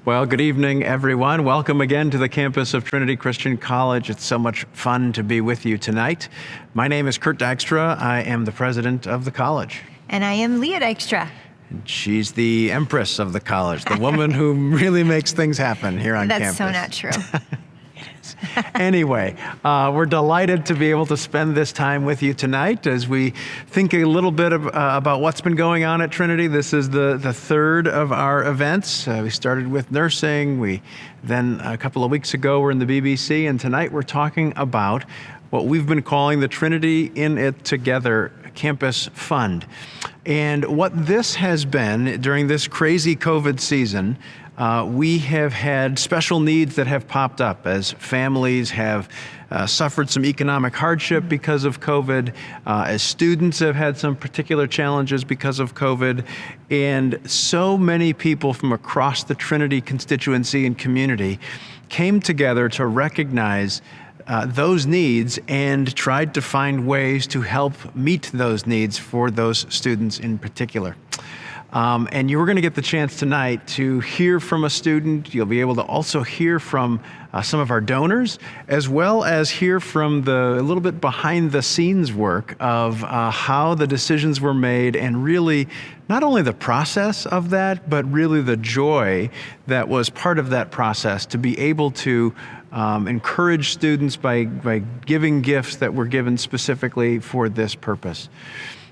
Well, good evening, everyone. Welcome again to the campus of Trinity Christian College. It's so much fun to be with you tonight. My name is Kurt Dykstra. I am the president of the college. And I am Leah Dykstra. And she's the empress of the college, the woman who really makes things happen here on campus. That's so not true. Anyway, we're delighted to be able to spend this time with you tonight as we think a little bit about what's been going on at Trinity. This is the third of our events. We started with nursing. Then a couple of weeks ago we're in the BBC, and tonight we're talking about what we've been calling the Trinity in It Together Campus Fund. And what this has been during this crazy COVID season, we have had special needs that have popped up as families have suffered some economic hardship because of COVID, as students have had some particular challenges because of COVID, and so many people from across the Trinity constituency and community came together to recognize those needs and tried to find ways to help meet those needs for those students in particular. And you're going to get the chance tonight to hear from a student. You'll be able to also hear from some of our donors, as well as hear from a little bit behind the scenes work of how the decisions were made, and really not only the process of that, but really the joy that was part of that process to be able to encourage students by giving gifts that were given specifically for this purpose.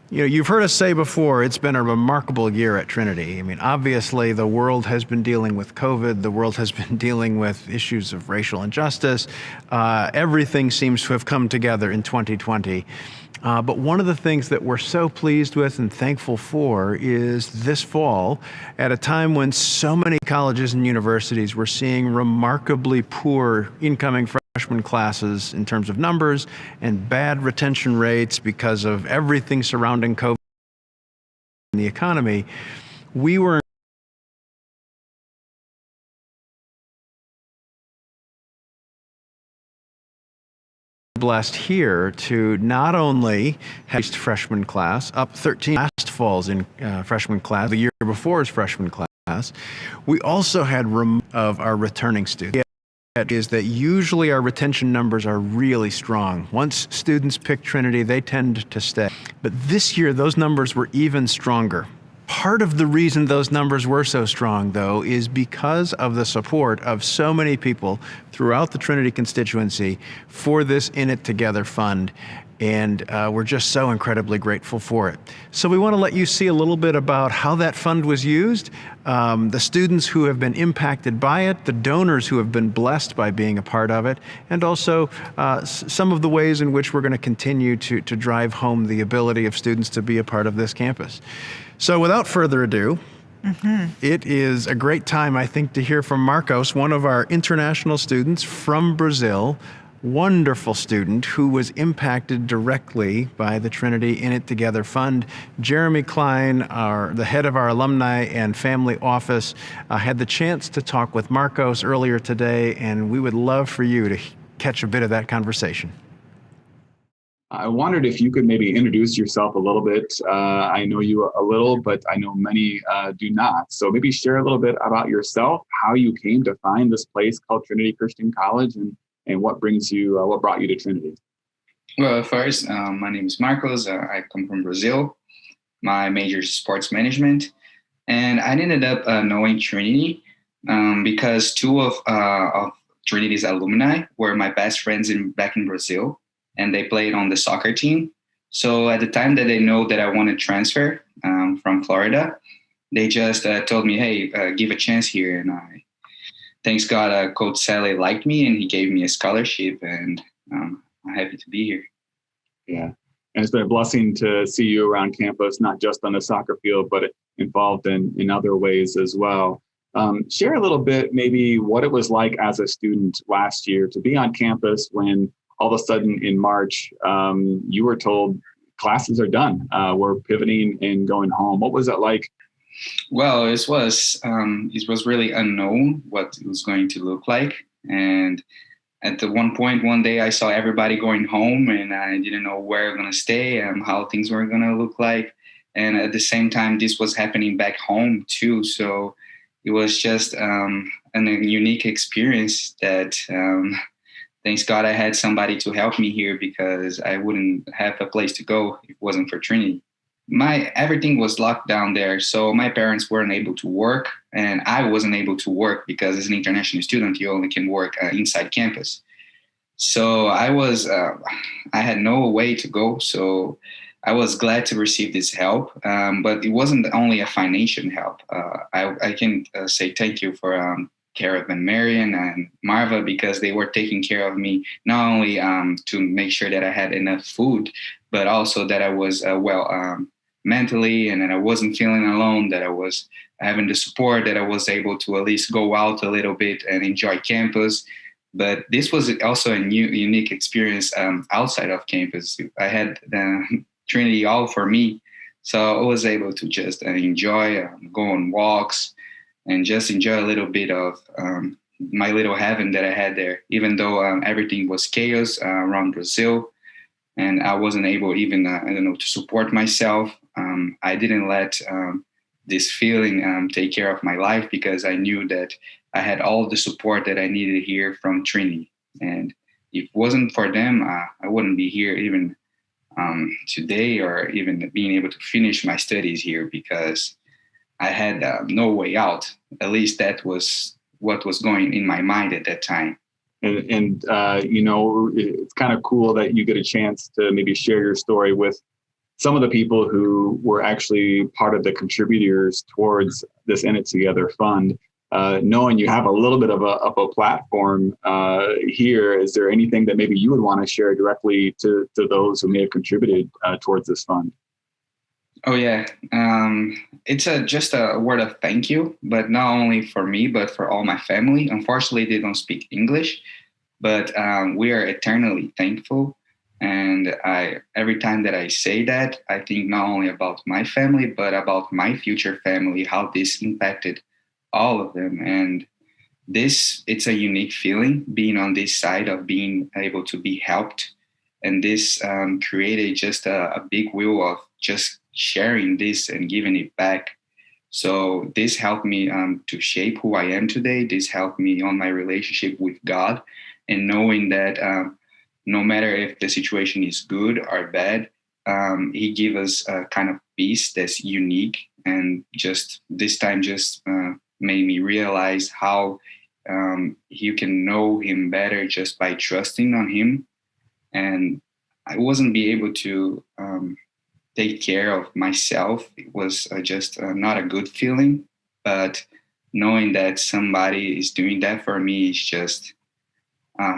You know, you've heard us say before, it's been a remarkable year at Trinity. I mean, obviously the world has been dealing with COVID, the world has been dealing with issues of racial injustice. Everything seems to have come together in 2020. But one of the things that we're so pleased with and thankful for is this fall, at a time when so many colleges and universities were seeing remarkably poor incoming freshman classes in terms of numbers and bad retention rates because of everything surrounding COVID and the economy, we were blessed here to not only have freshman class up 13 last falls in freshman class, the year before's freshman class, we also had of our returning students. Is that usually our retention numbers are really strong. Once students pick Trinity, they tend to stay. But this year, those numbers were even stronger. Part of the reason those numbers were so strong, though, is because of the support of so many people throughout the Trinity constituency for this In It Together fund. And we're just so incredibly grateful for it. So we want to let you see a little bit about how that fund was used, the students who have been impacted by it, the donors who have been blessed by being a part of it, and also some of the ways in which we're going to continue to drive home the ability of students to be a part of this campus. So without further ado, it is a great time, I think, to hear from Marcos, one of our international students from Brazil, wonderful student who was impacted directly by the Trinity In It Together Fund. Jeremy Klein, the head of our alumni and family office, had the chance to talk with Marcos earlier today, and we would love for you to catch a bit of that conversation. I wondered if you could maybe introduce yourself a little bit. I know you a little, but I know many do not. So maybe share a little bit about yourself, how you came to find this place called Trinity Christian College, and what brought you to Trinity? Well, first, my name is Marcos. I come from Brazil. My major is sports management. And I ended up knowing Trinity because two of Trinity's alumni were my best friends back in Brazil, and they played on the soccer team. So at the time that they know that I want to transfer from Florida, they just told me, hey, give a chance here. And thanks God, Coach Sally liked me and he gave me a scholarship, and I'm happy to be here. Yeah, and it's been a blessing to see you around campus, not just on the soccer field, but involved in other ways as well. Share a little bit maybe what it was like as a student last year to be on campus when all of a sudden in March, you were told classes are done. We're pivoting and going home. What was it like? Well, it was really unknown what it was going to look like. And at the one day I saw everybody going home, and I didn't know where I'm going to stay and how things were going to look like. And at the same time, this was happening back home too. So it was just an unique experience that thanks God I had somebody to help me here, because I wouldn't have a place to go if it wasn't for Trinity. Everything was locked down there, so my parents weren't able to work, and I wasn't able to work because as an international student, you only can work inside campus. So I had no way to go. So I was glad to receive this help, but it wasn't only a financial help. I can say thank you for Gareth and Marion and Marva, because they were taking care of me, not only to make sure that I had enough food, but also that I was mentally, and that I wasn't feeling alone, that I was having the support, that I was able to at least go out a little bit and enjoy campus. But this was also a unique experience outside of campus. I had Trinity all for me. So I was able to just enjoy, go on walks, and just enjoy a little bit of my little heaven that I had there, even though everything was chaos around Brazil. And I wasn't able even, to support myself. I didn't let this feeling take care of my life, because I knew that I had all the support that I needed here from Trinity. And if it wasn't for them, I wouldn't be here even today, or even being able to finish my studies here, because I had no way out. At least that was what was going in my mind at that time. And it's kind of cool that you get a chance to maybe share your story with some of the people who were actually part of the contributors towards this In It Together fund. Knowing you have a little bit of a platform here, is there anything that maybe you would want to share directly to those who may have contributed towards this fund? Oh, yeah. It's just a word of thank you, but not only for me, but for all my family. Unfortunately, they don't speak English, but we are eternally thankful. And every time that I say that, I think not only about my family, but about my future family, how this impacted all of them. And it's a unique feeling being on this side of being able to be helped. And this created just a big wheel of just sharing this and giving it back. So this helped me to shape who I am today. This helped me on my relationship with God, and knowing that no matter if the situation is good or bad, He gave us a kind of peace that's unique. And just this time just made me realize how you can know Him better just by trusting on Him. And I wasn't be able to take care of myself. It was just not a good feeling, but knowing that somebody is doing that for me is just,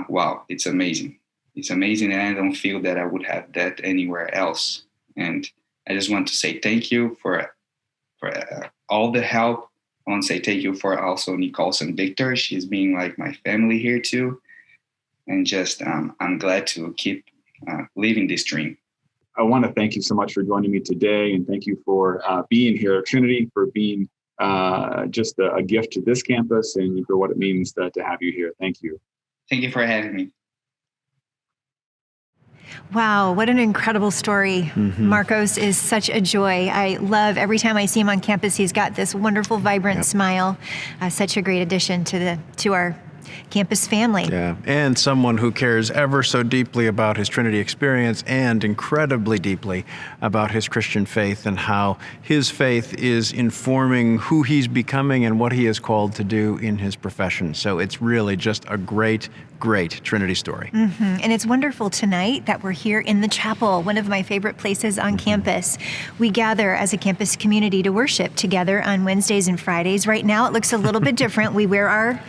wow, it's amazing. It's amazing, and I don't feel that I would have that anywhere else. And I just want to say thank you for all the help. I want to say thank you for also Nicole's and Victor. She's being like my family here too. And just, I'm glad to keep living this dream. I want to thank you so much for joining me today, and thank you for being here at Trinity, for being just a gift to this campus, and for what it means to have you here. Thank you. Thank you for having me. Wow, what an incredible story. Mm-hmm. Marcos is such a joy. I love every time I see him on campus, he's got this wonderful, vibrant smile. Such a great addition to our campus family. Yeah, and someone who cares ever so deeply about his Trinity experience, and incredibly deeply about his Christian faith, and how his faith is informing who he's becoming and what he is called to do in his profession. So it's really just a great Trinity story. Mm-hmm. And it's wonderful tonight that we're here in the chapel, one of my favorite places on campus. We gather as a campus community to worship together on Wednesdays and Fridays. Right now it looks a little bit different. We wear our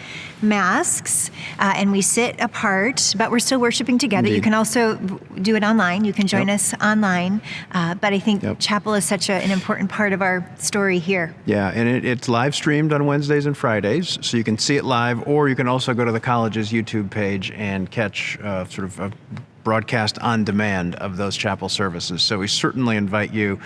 masks and we sit apart, but we're still worshiping together. Indeed. You can also do it online. You can join us online. But I think chapel is such an important part of our story here. Yeah, and it's live streamed on Wednesdays and Fridays, so you can see it live, or you can also go to the college's YouTube page and catch sort of a broadcast on demand of those chapel services. So we certainly invite you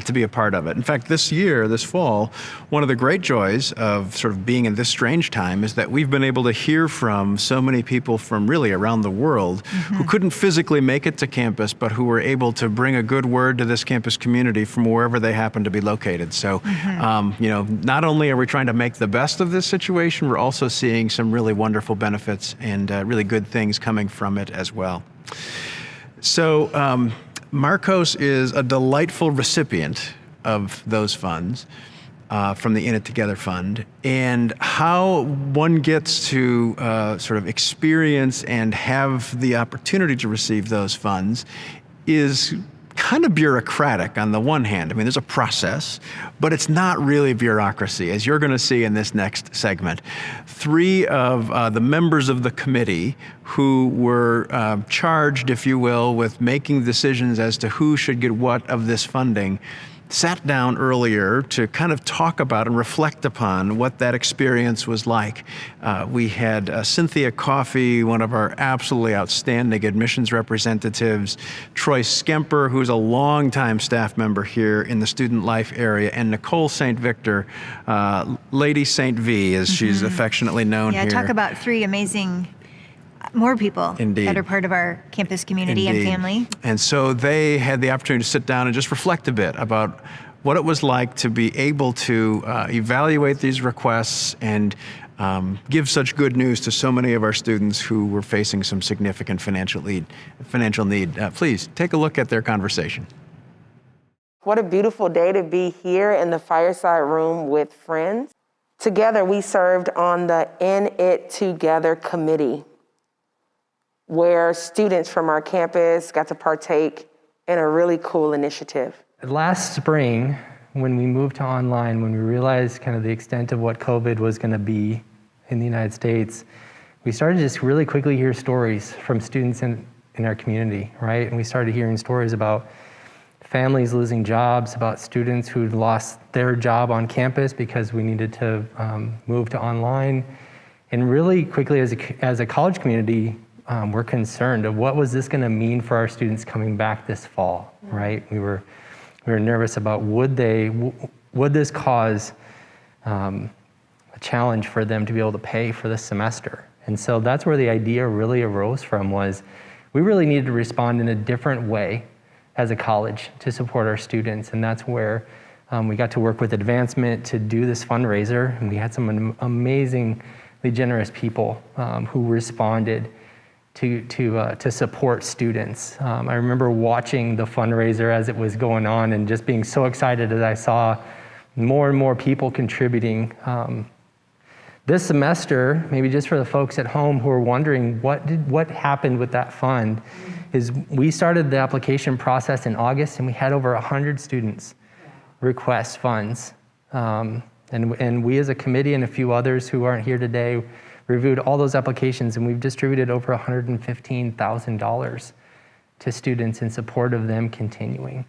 to be a part of it. In fact, this year, this fall, one of the great joys of sort of being in this strange time is that we've been able to hear from so many people from really around the world who couldn't physically make it to campus, but who were able to bring a good word to this campus community from wherever they happen to be located. So, not only are we trying to make the best of this situation, we're also seeing some really wonderful benefits and really good things coming from it as well. So Marcos is a delightful recipient of those funds from the In It Together Fund, and how one gets to sort of experience and have the opportunity to receive those funds is kind of bureaucratic on the one hand. I mean, there's a process, but it's not really bureaucracy, as you're going to see in this next segment. 3 of the members of the committee who were charged, if you will, with making decisions as to who should get what of this funding sat down earlier to kind of talk about and reflect upon what that experience was like. We had Cynthia Coffey, one of our absolutely outstanding admissions representatives, Troy Skemper, who's a longtime staff member here in the student life area, and Nicole St. Victor, Lady St. V, as she's affectionately known here. Yeah, talk about 3 amazing more people Indeed. that are part of our campus community Indeed. and family. And so they had the opportunity to sit down and just reflect a bit about what it was like to be able to evaluate these requests and give such good news to so many of our students who were facing some significant financial need. Please take a look at their conversation. What a beautiful day to be here in the fireside room with friends. Together, we served on the In It Together committee, where students from our campus got to partake in a really cool initiative. Last spring, when we moved to online, when we realized kind of the extent of what COVID was going to be in the United States, we started to just really quickly hear stories from students in our community, right? And we started hearing stories about families losing jobs, about students who'd lost their job on campus because we needed to move to online. And really quickly, as a college community, we're concerned of what was this going to mean for our students coming back this fall, right? We were nervous about would this cause a challenge for them to be able to pay for this semester. And so that's where the idea really arose from, was we really needed to respond in a different way as a college to support our students. And that's where we got to work with Advancement to do this fundraiser. And we had some amazingly generous people who responded to support students. I remember watching the fundraiser as it was going on and just being so excited as I saw more and more people contributing. This semester, maybe just for the folks at home who are wondering what happened with that fund, is we started the application process in August and we had over 100 students request funds. And we as a committee and a few others who aren't here today reviewed all those applications, and we've distributed over $115,000 to students in support of them continuing.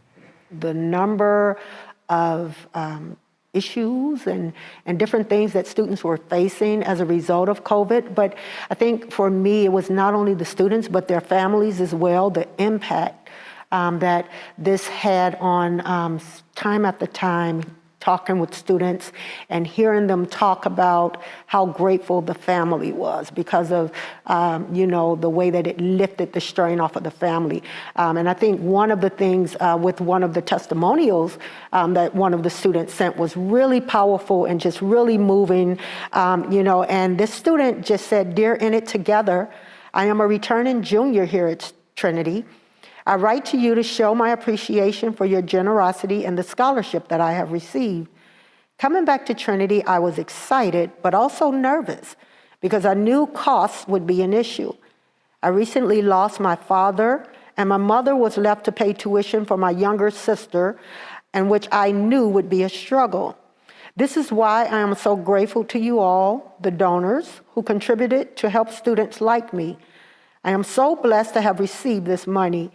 The number of issues and different things that students were facing as a result of COVID. But I think for me, it was not only the students, but their families as well, the impact that this had on time after time, talking with students and hearing them talk about how grateful the family was because of, the way that it lifted the strain off of the family. And I think one of the things with one of the testimonials that one of the students sent was really powerful and just really moving, and this student just said, "Dear In It Together, I am a returning junior here at Trinity. I write to you to show my appreciation for your generosity and the scholarship that I have received. Coming back to Trinity, I was excited, but also nervous because I knew costs would be an issue. I recently lost my father, and my mother was left to pay tuition for my younger sister, and which I knew would be a struggle. This is why I am so grateful to you all, the donors who contributed to help students like me. I am so blessed to have received this money.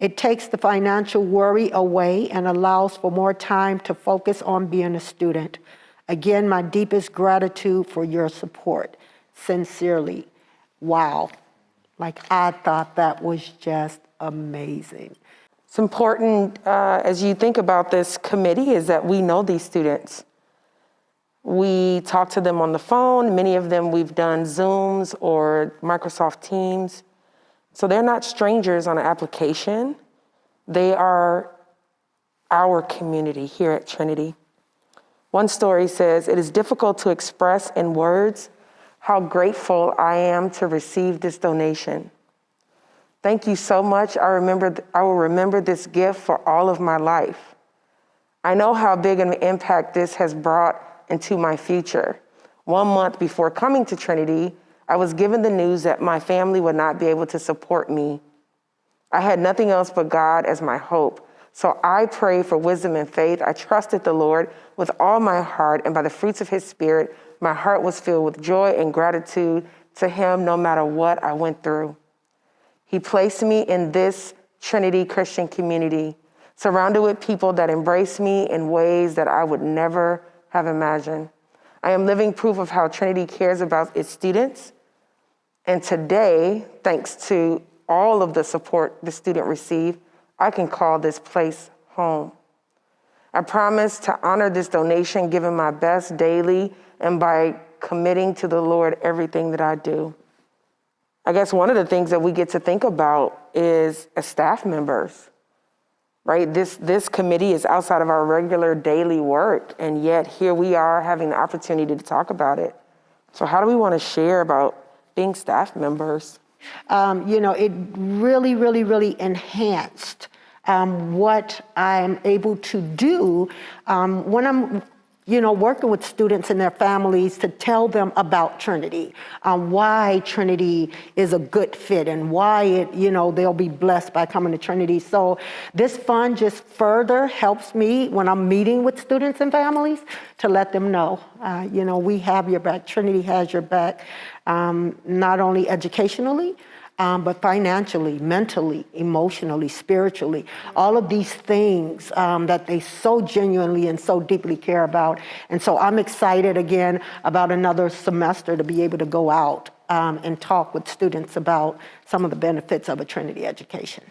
It takes the financial worry away and allows for more time to focus on being a student. Again, my deepest gratitude for your support. Sincerely." Wow. Like, I thought that was just amazing. It's important as you think about this committee is that we know these students. We talk to them on the phone. Many of them we've done Zooms or Microsoft Teams. So they're not strangers on an application. They are our community here at Trinity. One story says, "It is difficult to express in words how grateful I am to receive this donation. Thank you so much. I will remember this gift for all of my life. I know how big an impact this has brought into my future. 1 month before coming to Trinity, I was given the news that my family would not be able to support me. I had nothing else but God as my hope. So I prayed for wisdom and faith. I trusted the Lord with all my heart, and by the fruits of his Spirit, my heart was filled with joy and gratitude to him no matter what I went through. He placed me in this Trinity Christian community, surrounded with people that embrace me in ways that I would never have imagined. I am living proof of how Trinity cares about its students. And today, thanks to all of the support the student received, I can call this place home. I promise to honor this donation, giving my best daily and by committing to the Lord everything that I do." I guess one of the things that we get to think about is as staff members, right? This committee is outside of our regular daily work, and yet here we are having the opportunity to talk about it. So how do we want to share about being staff members? It really, really, really enhanced what I'm able to do when I'm, working with students and their families to tell them about Trinity, why Trinity is a good fit and why they'll be blessed by coming to Trinity. So this fund just further helps me when I'm meeting with students and families to let them know, we have your back. Trinity has your back, not only educationally, but financially, mentally, emotionally, spiritually, all of these things that they so genuinely and so deeply care about. And so I'm excited again about another semester to be able to go out and talk with students about some of the benefits of a Trinity education.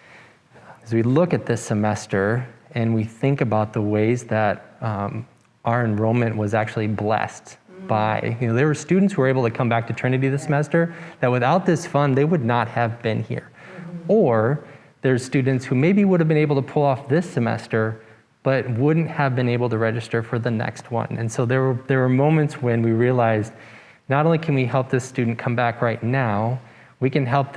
As we look at this semester and we think about the ways that our enrollment was actually blessed by, there were students who were able to come back to Trinity this semester that without this fund, they would not have been here. Or there's students who maybe would have been able to pull off this semester, but wouldn't have been able to register for the next one. And so there were moments when we realized, not only can we help this student come back right now, we can help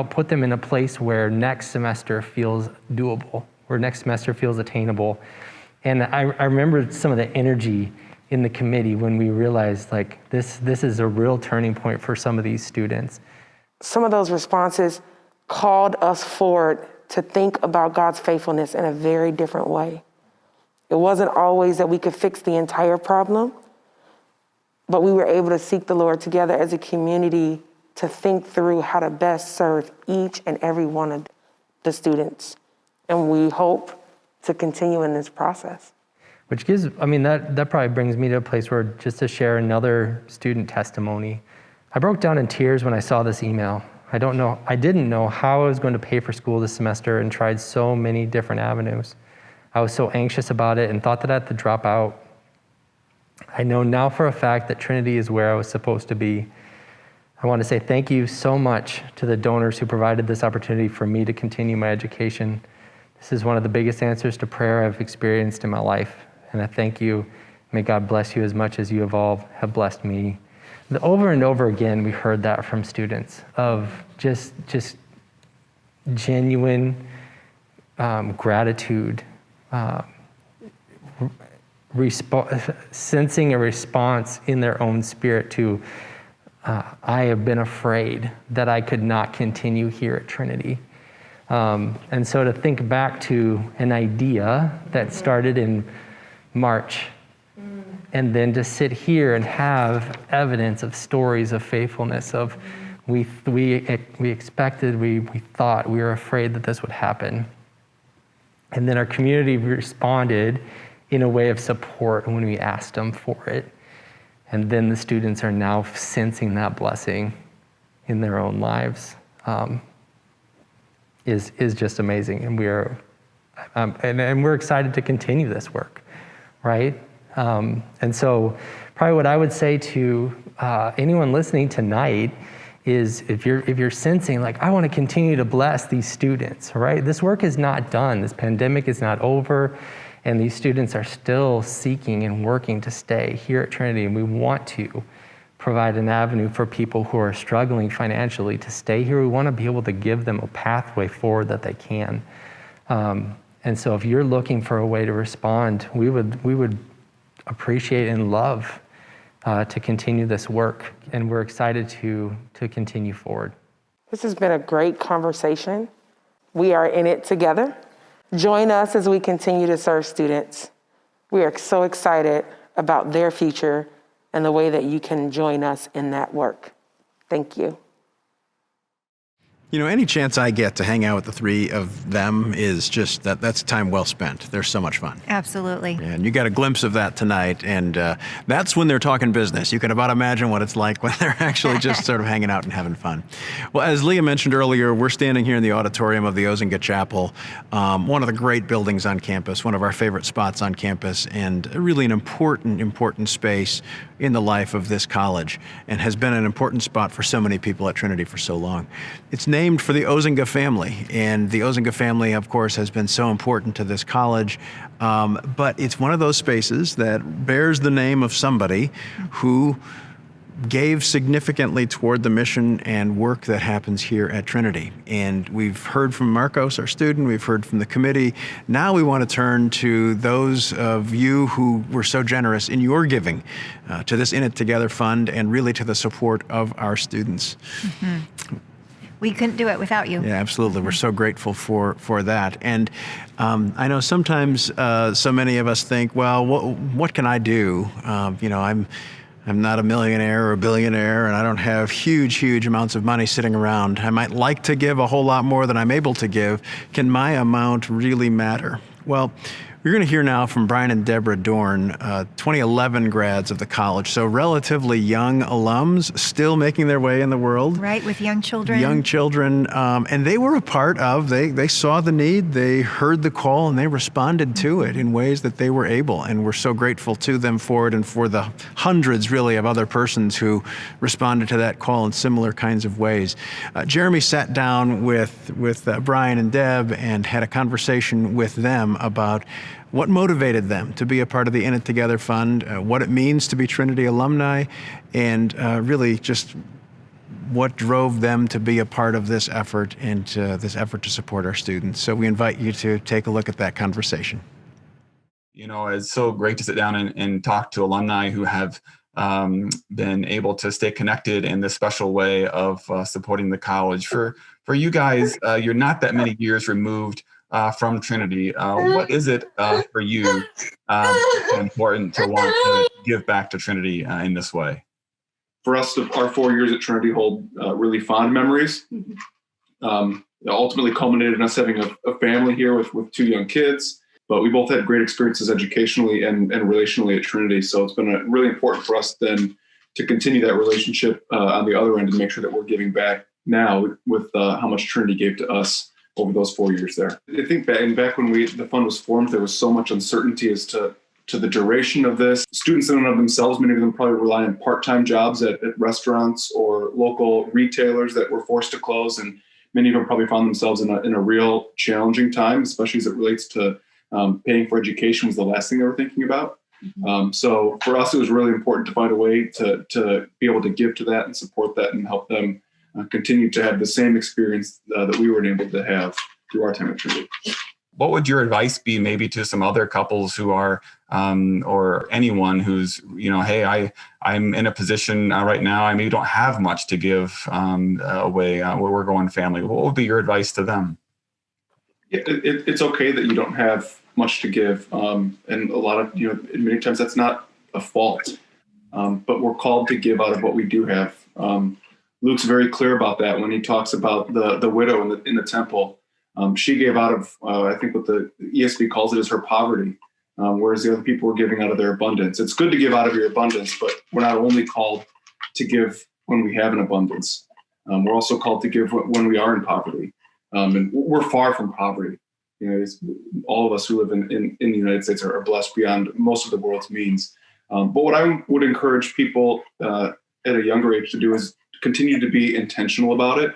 put them in a place where next semester feels doable, where next semester feels attainable. And I remember some of the energy in the committee when we realized this is a real turning point for some of these students. Some of those responses called us forward to think about God's faithfulness in a very different way. It wasn't always that we could fix the entire problem, but we were able to seek the Lord together as a community to think through how to best serve each and every one of the students. And we hope to continue in this process. Which gives, that probably brings me to a place where just to share another student testimony. I broke down in tears when I saw this email. I didn't know how I was going to pay for school this semester and tried so many different avenues. I was so anxious about it and thought that I had to drop out. I know now for a fact that Trinity is where I was supposed to be. I want to say thank you so much to the donors who provided this opportunity for me to continue my education. This is one of the biggest answers to prayer I've experienced in my life. And I thank you. May God bless you as much as you have blessed me. Over and over again, we heard that from students of just genuine gratitude, sensing a response in their own spirit to, I have been afraid that I could not continue here at Trinity. And so to think back to an idea that started in March, and then to sit here and have evidence of stories of faithfulness, of we expected, we thought, we were afraid that this would happen. And then our community responded in a way of support when we asked them for it. And then the students are now sensing that blessing in their own lives. is just amazing, and we're excited to continue this work, right? And so, probably what I would say to anyone listening tonight is, if you're sensing like, I want to continue to bless these students, right? This work is not done. This pandemic is not over, and these students are still seeking and working to stay here at Trinity, and we want to provide an avenue for people who are struggling financially to stay here. We want to be able to give them a pathway forward that they can. And so if you're looking for a way to respond, we would appreciate and love to continue this work. And we're excited to continue forward. This has been a great conversation. We are in it together. Join us as we continue to serve students. We are so excited about their future and the way that you can join us in that work. Thank you. You know, any chance I get to hang out with the three of them is just that's time well spent. They're so much fun. Absolutely. And you got a glimpse of that tonight, and that's when they're talking business. You can about imagine what it's like when they're actually just sort of hanging out and having fun. Well, as Leah mentioned earlier, we're standing here in the auditorium of the Ozinga Chapel, one of the great buildings on campus, one of our favorite spots on campus, and really an important space in the life of this college, and has been an important spot for so many people at Trinity for so long. It's named for the Ozinga family, and the Ozinga family, of course, has been so important to this college, but it's one of those spaces that bears the name of somebody who gave significantly toward the mission and work that happens here at Trinity. And we've heard from Marcos, our student, we've heard from the committee. Now we want to turn to those of you who were so generous in your giving to this In It Together fund, and really to the support of our students. Mm-hmm. We couldn't do it without you. Yeah, absolutely. We're so grateful for that. And I know sometimes so many of us think, well, what can I do? I'm not a millionaire or a billionaire, and I don't have huge amounts of money sitting around. I might like to give a whole lot more than I'm able to give. Can my amount really matter? Well, we're going to hear now from Brian and Deborah Dorn, 2011 grads of the college, so relatively young alums, still making their way in the world. Right, with young children. Young children, and they were a part of, they saw the need, they heard the call, and they responded to it in ways that they were able, and we're so grateful to them for it, and for the hundreds, really, of other persons who responded to that call in similar kinds of ways. Jeremy sat down with Brian and Deb and had a conversation with them about what motivated them to be a part of the In It Together Fund, what it means to be Trinity alumni, and really just what drove them to be a part of this effort and this effort to support our students. So we invite you to take a look at that conversation. You know, it's so great to sit down and talk to alumni who have been able to stay connected in this special way of supporting the college. For you guys, you're not that many years removed from Trinity. What is it for you important to want to give back to Trinity in this way? For us, our 4 years at Trinity hold really fond memories. Ultimately culminated in us having a family here with two young kids, but we both had great experiences educationally and relationally at Trinity. So it's been really important for us then to continue that relationship on the other end and make sure that we're giving back now with how much Trinity gave to us over those 4 years there. I think back when the fund was formed, there was so much uncertainty as to the duration of this. Students in and of themselves, many of them probably rely on part-time jobs at restaurants or local retailers that were forced to close. And many of them probably found themselves in a real challenging time, especially as it relates to paying for education was the last thing they were thinking about. So for us, it was really important to find a way to be able to give to that and support that and help them continue to have the same experience that we were able to have through our time at Trinity. What would your advice be maybe to some other couples who are, or anyone who's, hey, I'm in a position right now, I maybe don't have much to give away where we're going family. What would be your advice to them? It's okay that you don't have much to give. And a lot of, many times that's not a fault, but we're called to give out of what we do have. Luke's very clear about that when he talks about the widow in the temple. She gave out of, I think what the ESV calls it is her poverty, whereas the other people were giving out of their abundance. It's good to give out of your abundance, but we're not only called to give when we have an abundance. We're also called to give when we are in poverty. And we're far from poverty. All of us who live in the United States are blessed beyond most of the world's means. But what I would encourage people at a younger age to do is continue to be intentional about it.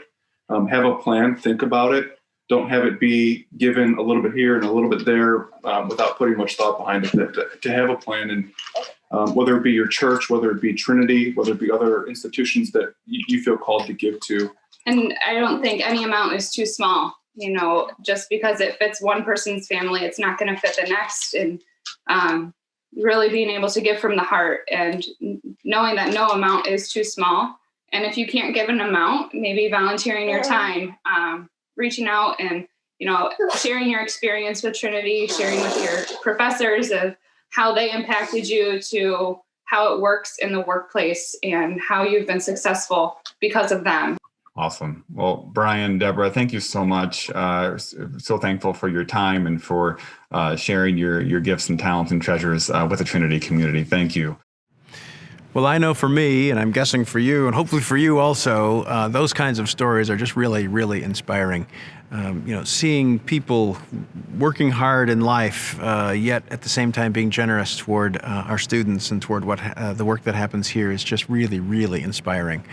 Have a plan, think about it. Don't have it be given a little bit here and a little bit there without putting much thought behind it. To have a plan, and whether it be your church, whether it be Trinity, whether it be other institutions that you feel called to give to. And I don't think any amount is too small. Just because it fits one person's family, it's not going to fit the next. And really being able to give from the heart and knowing that no amount is too small. And if you can't give an amount, maybe volunteering your time, reaching out and, sharing your experience with Trinity, sharing with your professors of how they impacted you to how it works in the workplace and how you've been successful because of them. Awesome. Well, Brian, Deborah, thank you so much. So thankful for your time and for sharing your gifts and talents and treasures with the Trinity community. Thank you. Well, I know for me, and I'm guessing for you, and hopefully for you also, those kinds of stories are just really, really inspiring. Seeing people working hard in life, yet at the same time being generous toward our students and toward what the work that happens here is just really, really inspiring.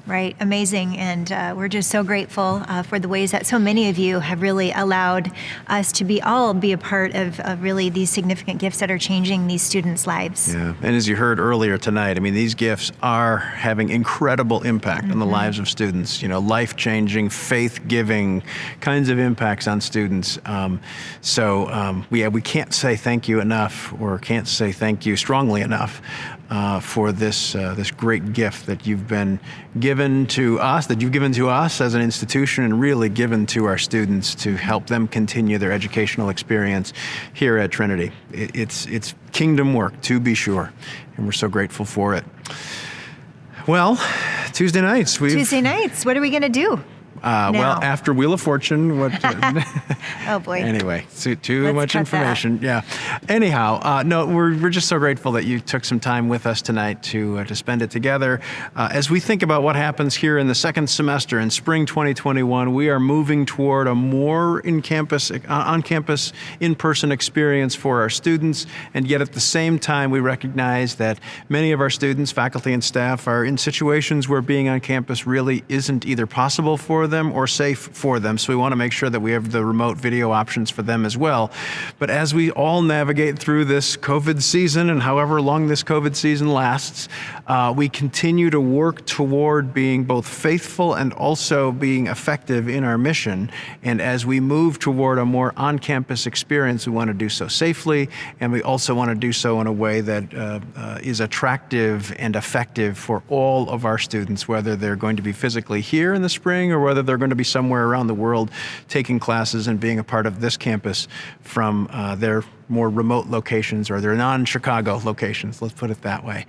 Right, amazing. And we're just so grateful for the ways that so many of you have really allowed us to be a part of really these significant gifts that are changing these students' lives. Yeah, and as you heard earlier tonight, these gifts are having incredible impact on the lives of students, life-changing, faith-giving kinds of impacts on students. We can't say thank you enough, or can't say thank you strongly enough for this great gift that you've been given to us, as an institution, and really given to our students to help them continue their educational experience here at Trinity. It's kingdom work, to be sure, and we're so grateful for it. Well, Tuesday nights, what are we going to do? Well, after Wheel of Fortune, oh boy. Anyway, too much information. Yeah. Anyhow, no, we're just so grateful that you took some time with us tonight to spend it together. As we think about what happens here in the second semester in spring 2021, we are moving toward a more on-campus, in-person experience for our students, and yet at the same time, we recognize that many of our students, faculty, and staff are in situations where being on campus really isn't either possible for them or safe for them. So we want to make sure that we have the remote video options for them as well. But as we all navigate through this COVID season, and however long this COVID season lasts, we continue to work toward being both faithful and also being effective in our mission. And as we move toward a more on-campus experience, we want to do so safely, and we also want to do so in a way that is attractive and effective for all of our students, whether they're going to be physically here in the spring or whether they're going to be somewhere around the world taking classes and being a part of this campus from their more remote locations or their non-Chicago locations, let's put it that way.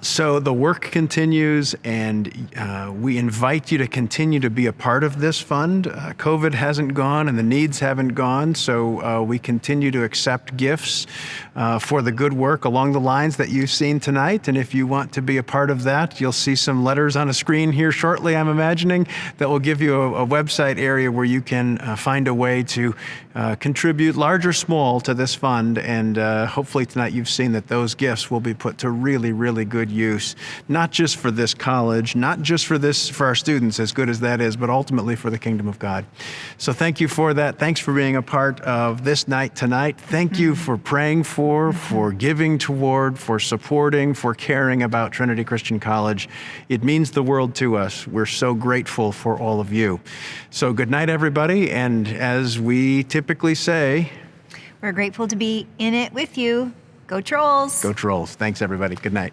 So the work continues, and we invite you to continue to be a part of this fund. COVID hasn't gone and the needs haven't gone, so we continue to accept gifts for the good work along the lines that you've seen tonight. And if you want to be a part of that, you'll see some letters on a screen here shortly, I'm imagining, that will give you a website area where you can find a way to contribute, large or small, to this fund. And hopefully tonight you've seen that those gifts will be put to really, really good use, not just for this college, not just for our students, as good as that is, but ultimately for the kingdom of God. So thank you for that. Thanks for being a part of this night tonight. Thank you for praying for giving toward, for supporting, for caring about Trinity Christian College. It means the world to us. We're so grateful for all of you. So good night, everybody. And as we typically say, we're grateful to be in it with you. Go Trolls. Go Trolls. Thanks, everybody. Good night.